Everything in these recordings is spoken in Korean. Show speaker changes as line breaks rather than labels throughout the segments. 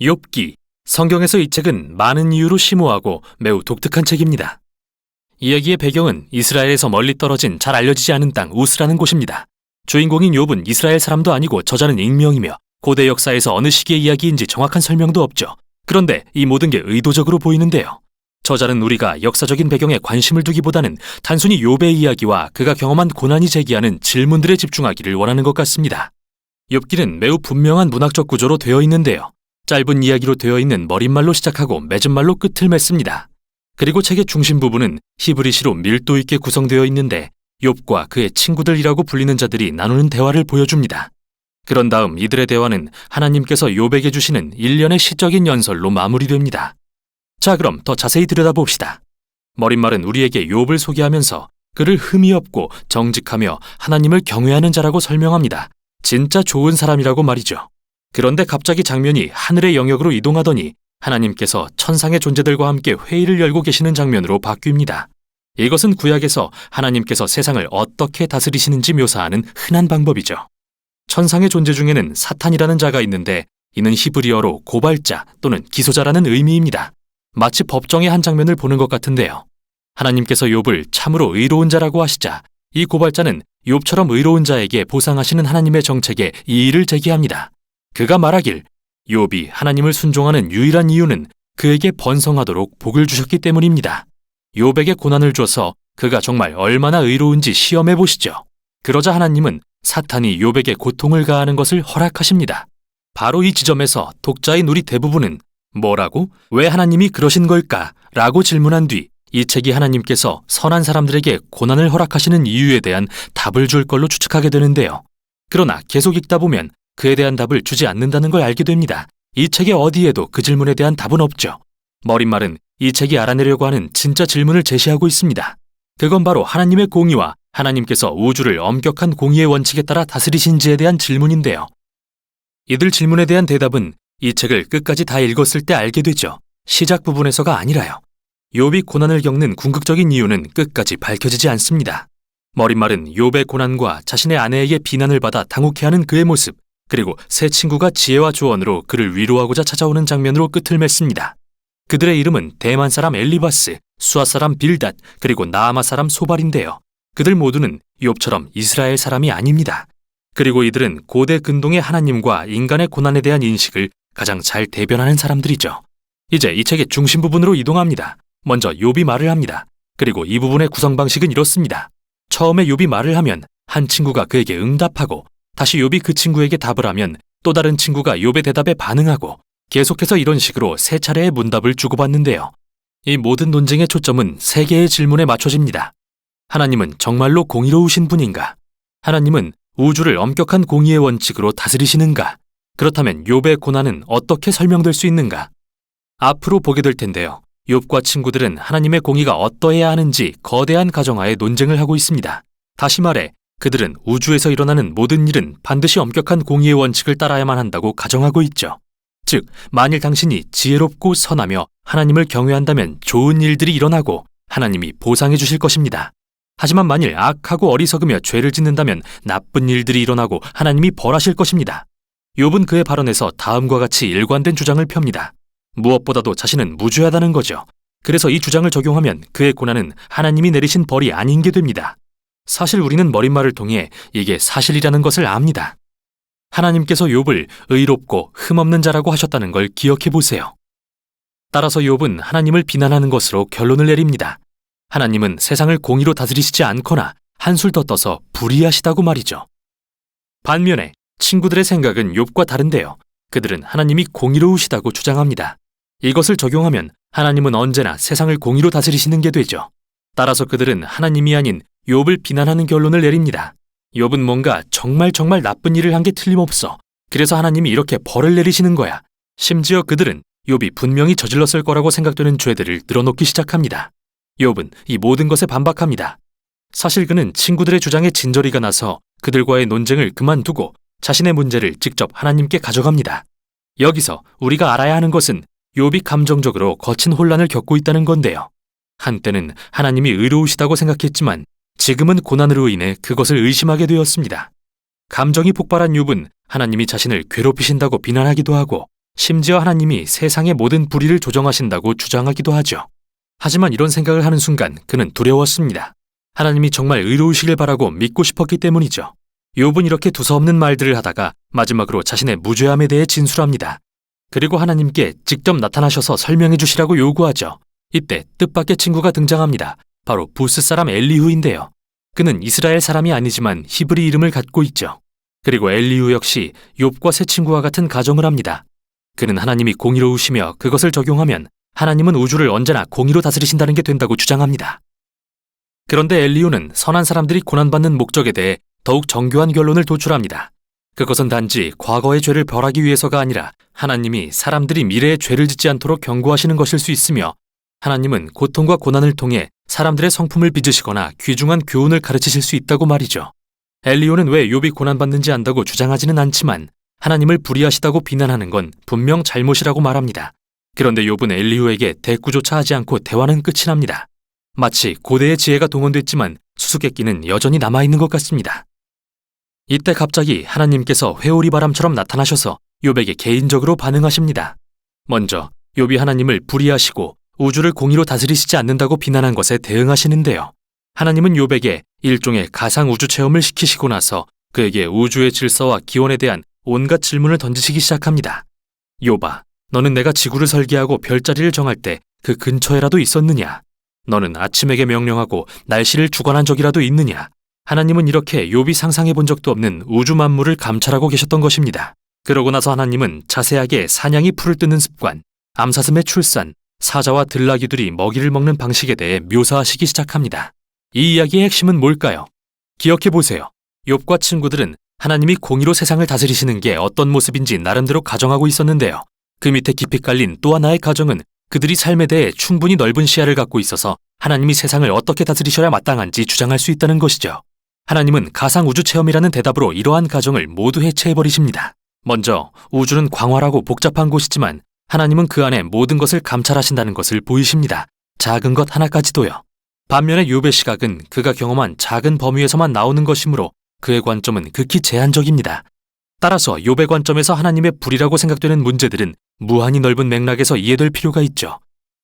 욥기. 성경에서 이 책은 많은 이유로 심오하고 매우 독특한 책입니다. 이야기의 배경은 이스라엘에서 멀리 떨어진 잘 알려지지 않은 땅 우스라는 곳입니다. 주인공인 욥은 이스라엘 사람도 아니고 저자는 익명이며 고대 역사에서 어느 시기의 이야기인지 정확한 설명도 없죠. 그런데 이 모든 게 의도적으로 보이는데요. 저자는 우리가 역사적인 배경에 관심을 두기보다는 단순히 욥의 이야기와 그가 경험한 고난이 제기하는 질문들에 집중하기를 원하는 것 같습니다. 욥기는 매우 분명한 문학적 구조로 되어 있는데요. 짧은 이야기로 되어 있는 머릿말로 시작하고 맺은 말로 끝을 맺습니다. 그리고 책의 중심 부분은 히브리시로 밀도 있게 구성되어 있는데 욥과 그의 친구들이라고 불리는 자들이 나누는 대화를 보여줍니다. 그런 다음 이들의 대화는 하나님께서 욥에게 주시는 일련의 시적인 연설로 마무리됩니다. 자, 그럼 더 자세히 들여다봅시다. 머릿말은 우리에게 욥을 소개하면서 그를 흠이 없고 정직하며 하나님을 경외하는 자라고 설명합니다. 진짜 좋은 사람이라고 말이죠. 그런데 갑자기 장면이 하늘의 영역으로 이동하더니 하나님께서 천상의 존재들과 함께 회의를 열고 계시는 장면으로 바뀝니다. 이것은 구약에서 하나님께서 세상을 어떻게 다스리시는지 묘사하는 흔한 방법이죠. 천상의 존재 중에는 사탄이라는 자가 있는데 이는 히브리어로 고발자 또는 기소자라는 의미입니다. 마치 법정의 한 장면을 보는 것 같은데요. 하나님께서 욥을 참으로 의로운 자라고 하시자 이 고발자는 욥처럼 의로운 자에게 보상하시는 하나님의 정책에 이의를 제기합니다. 그가 말하길 욥이 하나님을 순종하는 유일한 이유는 그에게 번성하도록 복을 주셨기 때문입니다. 욥에게 고난을 줘서 그가 정말 얼마나 의로운지 시험해 보시죠. 그러자 하나님은 사탄이 욥에게 고통을 가하는 것을 허락하십니다. 바로 이 지점에서 독자인 우리 대부분은 뭐라고? 왜 하나님이 그러신 걸까? 라고 질문한 뒤 이 책이 하나님께서 선한 사람들에게 고난을 허락하시는 이유에 대한 답을 줄 걸로 추측하게 되는데요. 그러나 계속 읽다 보면 그에 대한 답을 주지 않는다는 걸 알게 됩니다. 이 책의 어디에도 그 질문에 대한 답은 없죠. 머릿말은 이 책이 알아내려고 하는 진짜 질문을 제시하고 있습니다. 그건 바로 하나님의 공의와 하나님께서 우주를 엄격한 공의의 원칙에 따라 다스리신지에 대한 질문인데요. 이들 질문에 대한 대답은 이 책을 끝까지 다 읽었을 때 알게 되죠. 시작 부분에서가 아니라요. 욥이 고난을 겪는 궁극적인 이유는 끝까지 밝혀지지 않습니다. 머릿말은 욥의 고난과 자신의 아내에게 비난을 받아 당혹해하는 그의 모습, 그리고 세 친구가 지혜와 조언으로 그를 위로하고자 찾아오는 장면으로 끝을 맺습니다. 그들의 이름은 대만 사람 엘리바스, 수아 사람 빌닷, 그리고 나아마 사람 소발인데요. 그들 모두는 욥처럼 이스라엘 사람이 아닙니다. 그리고 이들은 고대 근동의 하나님과 인간의 고난에 대한 인식을 가장 잘 대변하는 사람들이죠. 이제 이 책의 중심 부분으로 이동합니다. 먼저 욥이 말을 합니다. 그리고 이 부분의 구성 방식은 이렇습니다. 처음에 욥이 말을 하면 한 친구가 그에게 응답하고 다시 욥이 그 친구에게 답을 하면 또 다른 친구가 욥의 대답에 반응하고 계속해서 이런 식으로 세 차례의 문답을 주고받는데요. 이 모든 논쟁의 초점은 세 개의 질문에 맞춰집니다. 하나님은 정말로 공의로우신 분인가? 하나님은 우주를 엄격한 공의의 원칙으로 다스리시는가? 그렇다면 욥의 고난은 어떻게 설명될 수 있는가? 앞으로 보게 될 텐데요. 욥과 친구들은 하나님의 공의가 어떠해야 하는지 거대한 가정하에 논쟁을 하고 있습니다. 다시 말해 그들은 우주에서 일어나는 모든 일은 반드시 엄격한 공의의 원칙을 따라야만 한다고 가정하고 있죠. 즉, 만일 당신이 지혜롭고 선하며 하나님을 경외한다면 좋은 일들이 일어나고 하나님이 보상해 주실 것입니다. 하지만 만일 악하고 어리석으며 죄를 짓는다면 나쁜 일들이 일어나고 하나님이 벌하실 것입니다. 욥은 그의 발언에서 다음과 같이 일관된 주장을 펴니다. 무엇보다도 자신은 무죄하다는 거죠. 그래서 이 주장을 적용하면 그의 고난은 하나님이 내리신 벌이 아닌 게 됩니다. 사실 우리는 머릿말을 통해 이게 사실이라는 것을 압니다. 하나님께서 욥을 의롭고 흠없는 자라고 하셨다는 걸 기억해 보세요. 따라서 욥은 하나님을 비난하는 것으로 결론을 내립니다. 하나님은 세상을 공의로 다스리시지 않거나 한술 더 떠서 불의하시다고 말이죠. 반면에 친구들의 생각은 욥과 다른데요. 그들은 하나님이 공의로우시다고 주장합니다. 이것을 적용하면 하나님은 언제나 세상을 공의로 다스리시는 게 되죠. 따라서 그들은 하나님이 아닌 욥을 비난하는 결론을 내립니다. 욥은 뭔가 정말 나쁜 일을 한 게 틀림없어. 그래서 하나님이 이렇게 벌을 내리시는 거야. 심지어 그들은 욥이 분명히 저질렀을 거라고 생각되는 죄들을 늘어놓기 시작합니다. 욥은 이 모든 것에 반박합니다. 사실 그는 친구들의 주장에 진저리가 나서 그들과의 논쟁을 그만두고 자신의 문제를 직접 하나님께 가져갑니다. 여기서 우리가 알아야 하는 것은 욥이 감정적으로 거친 혼란을 겪고 있다는 건데요. 한때는 하나님이 의로우시다고 생각했지만 지금은 고난으로 인해 그것을 의심하게 되었습니다. 감정이 폭발한 욥은 하나님이 자신을 괴롭히신다고 비난하기도 하고 심지어 하나님이 세상의 모든 불의를 조정하신다고 주장하기도 하죠. 하지만 이런 생각을 하는 순간 그는 두려웠습니다. 하나님이 정말 의로우시길 바라고 믿고 싶었기 때문이죠. 욥은 이렇게 두서없는 말들을 하다가 마지막으로 자신의 무죄함에 대해 진술합니다. 그리고 하나님께 직접 나타나셔서 설명해 주시라고 요구하죠. 이때 뜻밖의 친구가 등장합니다. 바로 부스 사람 엘리후인데요. 그는 이스라엘 사람이 아니지만 히브리 이름을 갖고 있죠. 그리고 엘리후 역시 욥과 새 친구와 같은 가정을 합니다. 그는 하나님이 공의로우시며 그것을 적용하면 하나님은 우주를 언제나 공의로 다스리신다는 게 된다고 주장합니다. 그런데 엘리후는 선한 사람들이 고난받는 목적에 대해 더욱 정교한 결론을 도출합니다. 그것은 단지 과거의 죄를 벌하기 위해서가 아니라 하나님이 사람들이 미래의 죄를 짓지 않도록 경고하시는 것일 수 있으며 하나님은 고통과 고난을 통해 사람들의 성품을 빚으시거나 귀중한 교훈을 가르치실 수 있다고 말이죠. 엘리후는 왜 욥이 고난받는지 안다고 주장하지는 않지만 하나님을 불의하시다고 비난하는 건 분명 잘못이라고 말합니다. 그런데 욥은 엘리후에게 대꾸조차 하지 않고 대화는 끝이 납니다. 마치 고대의 지혜가 동원됐지만 수수께끼는 여전히 남아있는 것 같습니다. 이때 갑자기 하나님께서 회오리 바람처럼 나타나셔서 욥에게 개인적으로 반응하십니다. 먼저 욥이 하나님을 불의하시고 우주를 공의로 다스리시지 않는다고 비난한 것에 대응하시는데요. 하나님은 욥에게 일종의 가상 우주 체험을 시키시고 나서 그에게 우주의 질서와 기원에 대한 온갖 질문을 던지시기 시작합니다. 욥아, 너는 내가 지구를 설계하고 별자리를 정할 때 그 근처에라도 있었느냐? 너는 아침에게 명령하고 날씨를 주관한 적이라도 있느냐? 하나님은 이렇게 욥이 상상해 본 적도 없는 우주 만물을 감찰하고 계셨던 것입니다. 그러고 나서 하나님은 자세하게 사냥이 풀을 뜯는 습관, 암사슴의 출산, 사자와 들나귀들이 먹이를 먹는 방식에 대해 묘사하시기 시작합니다. 이 이야기의 핵심은 뭘까요? 기억해 보세요. 욥과 친구들은 하나님이 공의로 세상을 다스리시는 게 어떤 모습인지 나름대로 가정하고 있었는데요. 그 밑에 깊이 깔린 또 하나의 가정은 그들이 삶에 대해 충분히 넓은 시야를 갖고 있어서 하나님이 세상을 어떻게 다스리셔야 마땅한지 주장할 수 있다는 것이죠. 하나님은 가상 우주 체험이라는 대답으로 이러한 가정을 모두 해체해버리십니다. 먼저 우주는 광활하고 복잡한 곳이지만 하나님은 그 안에 모든 것을 감찰하신다는 것을 보이십니다. 작은 것 하나까지도요. 반면에 욥의 시각은 그가 경험한 작은 범위에서만 나오는 것이므로 그의 관점은 극히 제한적입니다. 따라서 욥의 관점에서 하나님의 불이라고 생각되는 문제들은 무한히 넓은 맥락에서 이해될 필요가 있죠.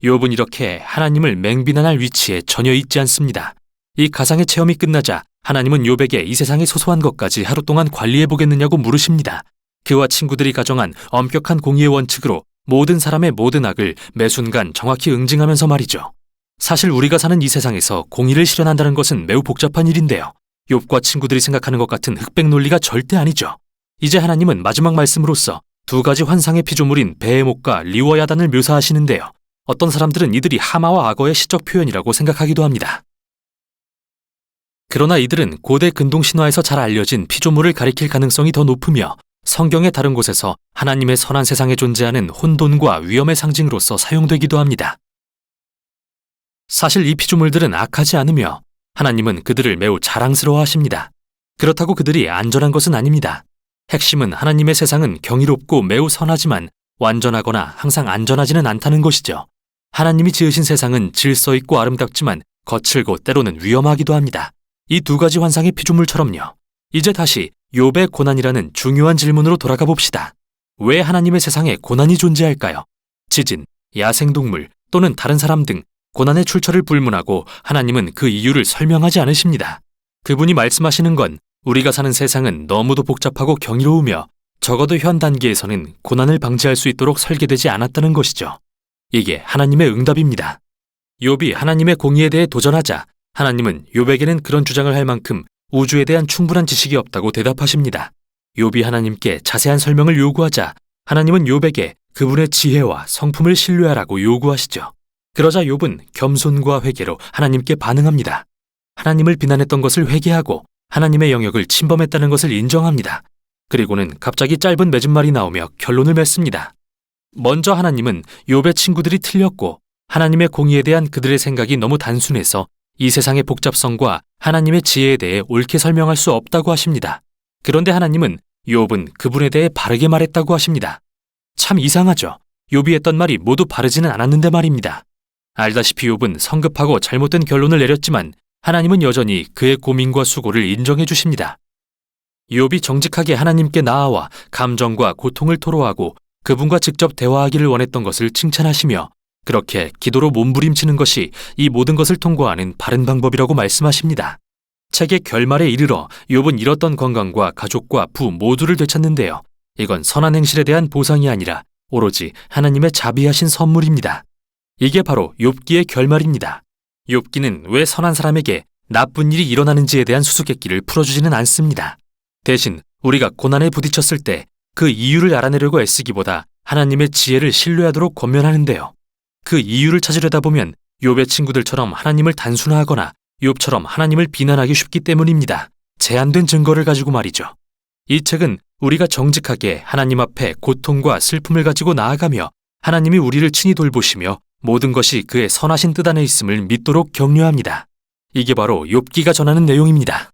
욥은 이렇게 하나님을 맹비난할 위치에 전혀 있지 않습니다. 이 가상의 체험이 끝나자 하나님은 욥에게 이 세상의 소소한 것까지 하루 동안 관리해보겠느냐고 물으십니다. 그와 친구들이 가정한 엄격한 공의의 원칙으로 모든 사람의 모든 악을 매 순간 정확히 응징하면서 말이죠. 사실 우리가 사는 이 세상에서 공의를 실현한다는 것은 매우 복잡한 일인데요. 욥과 친구들이 생각하는 것 같은 흑백 논리가 절대 아니죠. 이제 하나님은 마지막 말씀으로써 두 가지 환상의 피조물인 베헤못과 리워야단을 묘사하시는데요. 어떤 사람들은 이들이 하마와 악어의 시적 표현이라고 생각하기도 합니다. 그러나 이들은 고대 근동 신화에서 잘 알려진 피조물을 가리킬 가능성이 더 높으며 성경의 다른 곳에서 하나님의 선한 세상에 존재하는 혼돈과 위험의 상징으로서 사용되기도 합니다. 사실 이 피조물들은 악하지 않으며 하나님은 그들을 매우 자랑스러워하십니다. 그렇다고 그들이 안전한 것은 아닙니다. 핵심은 하나님의 세상은 경이롭고 매우 선하지만 완전하거나 항상 안전하지는 않다는 것이죠. 하나님이 지으신 세상은 질서 있고 아름답지만 거칠고 때로는 위험하기도 합니다. 이 두 가지 환상의 피조물처럼요. 이제 다시 욥의 고난이라는 중요한 질문으로 돌아가 봅시다. 왜 하나님의 세상에 고난이 존재할까요? 지진, 야생동물 또는 다른 사람 등 고난의 출처를 불문하고 하나님은 그 이유를 설명하지 않으십니다. 그분이 말씀하시는 건 우리가 사는 세상은 너무도 복잡하고 경이로우며 적어도 현 단계에서는 고난을 방지할 수 있도록 설계되지 않았다는 것이죠. 이게 하나님의 응답입니다. 욥이 하나님의 공의에 대해 도전하자 하나님은 욥에게는 그런 주장을 할 만큼 우주에 대한 충분한 지식이 없다고 대답하십니다. 욥이 하나님께 자세한 설명을 요구하자 하나님은 욥에게 그분의 지혜와 성품을 신뢰하라고 요구하시죠. 그러자 욥은 겸손과 회개로 하나님께 반응합니다. 하나님을 비난했던 것을 회개하고 하나님의 영역을 침범했다는 것을 인정합니다. 그리고는 갑자기 짧은 맺은말이 나오며 결론을 맺습니다. 먼저 하나님은 욥의 친구들이 틀렸고 하나님의 공의에 대한 그들의 생각이 너무 단순해서 이 세상의 복잡성과 하나님의 지혜에 대해 옳게 설명할 수 없다고 하십니다. 그런데 하나님은 욥은 그분에 대해 바르게 말했다고 하십니다. 참 이상하죠. 욥이 했던 말이 모두 바르지는 않았는데 말입니다. 알다시피 욥은 성급하고 잘못된 결론을 내렸지만 하나님은 여전히 그의 고민과 수고를 인정해 주십니다. 욥이 정직하게 하나님께 나아와 감정과 고통을 토로하고 그분과 직접 대화하기를 원했던 것을 칭찬하시며 그렇게 기도로 몸부림치는 것이 이 모든 것을 통과하는 바른 방법이라고 말씀하십니다. 책의 결말에 이르러 욥은 잃었던 건강과 가족과 부 모두를 되찾는데요. 이건 선한 행실에 대한 보상이 아니라 오로지 하나님의 자비하신 선물입니다. 이게 바로 욥기의 결말입니다. 욥기는 왜 선한 사람에게 나쁜 일이 일어나는지에 대한 수수께끼를 풀어주지는 않습니다. 대신 우리가 고난에 부딪혔을 때 그 이유를 알아내려고 애쓰기보다 하나님의 지혜를 신뢰하도록 권면하는데요. 그 이유를 찾으려다 보면 욥의 친구들처럼 하나님을 단순화하거나 욥처럼 하나님을 비난하기 쉽기 때문입니다. 제한된 증거를 가지고 말이죠. 이 책은 우리가 정직하게 하나님 앞에 고통과 슬픔을 가지고 나아가며 하나님이 우리를 친히 돌보시며 모든 것이 그의 선하신 뜻 안에 있음을 믿도록 격려합니다. 이게 바로 욥기가 전하는 내용입니다.